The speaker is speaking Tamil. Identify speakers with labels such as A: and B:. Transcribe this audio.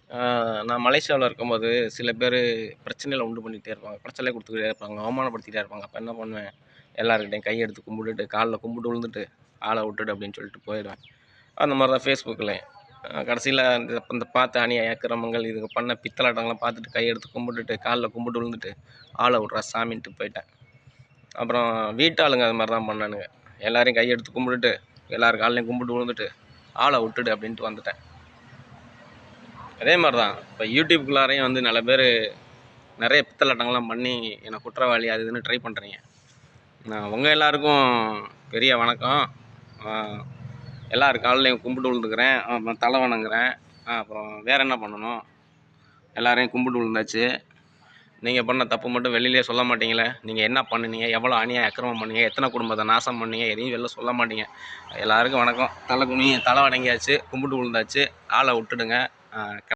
A: ஆ, நான் மலேசியாவுல இருக்கும்போது, சில பேரு பிரச்சனைகள உண்டு பண்ணிட்டே இருப்பாங்க. பிரச்சனைய குடுத்துக்கிட்டே இருப்பாங்க. அவமானப்படுத்திட்டே இருப்பாங்க. அப்ப என்ன பண்ணுவேன், எல்லார்கிட்டயும் கையெடுத்து கும்பிட்டுட்டு, கால்ல கும்பிட்டு விழுந்துட்டு, "ஆள விட்டுடு" அப்படின்னு சொல்லிட்டு போயிடுவேன். அந்த மாரி தான் Facebookலயும். கடைசியில இந்த பார்த்த அநியாய அக்கிரமங்கள், இதுங்க பண்ண பித்தலாட்டங்கள்லாம் பார்த்துட்டு, கையெடுத்து கும்பிட்டுட்டு, கால்ல கும்பிட்டு விழுந்துட்டு, "ஆள விட்றா சாமின்ட்டு" போயிட்டேன். அப்புறம் வீட்டாளுங்க அது மாரி தான் பண்ணானுங்க. எல்லாரையும் கையெடுத்து கும்பிட்டுட்டு, எல்லார் கால்லயும் கும்பிட்டு விழுந்துட்டு, "ஆள விட்டுடு" அப்படின்ட்டு வந்துட்டேன். அதே மாரி தான். இப்ப YouTubeக்குள்ளாரையும் வந்து நெல பேரு நெறைய பித்தலாட்டங்கள்லாம் பண்ணி, என்ன குற்றவாளி அது இதுன்னு ட்ரை பண்றீங்க. நான் உங்க எல்லாருக்கும் பெரிய வணக்கம். அ எல்லார் கால்லயும் கும்பிட்டு விழுந்துக்கிறேன். அப்புறம் தல வணங்குறேன். அப்புறம் வேற என்ன பண்ணணும்? எல்லாரையும் கும்பிட்டு விழுந்தாச்சு. நீங்க பண்ண தப்பு மட்டும் வெளியிலயே சொல்ல மாட்டீங்களே! நீங்க என்ன பண்ணுனீங்க? எவ்வளோ அநியாயம், அக்கிரமம் பண்ணீங்க? எத்தன குடும்பத்த நாசம் பண்ணீங்க? எதையும் வெளில சொல்ல மாட்டீங்க. எல்லாருக்கும் வணக்கம். தல வணங்கியாச்சு, கும்பிட்டு விழுந்தாச்சு. ஆள விட்டுடுங்க. அ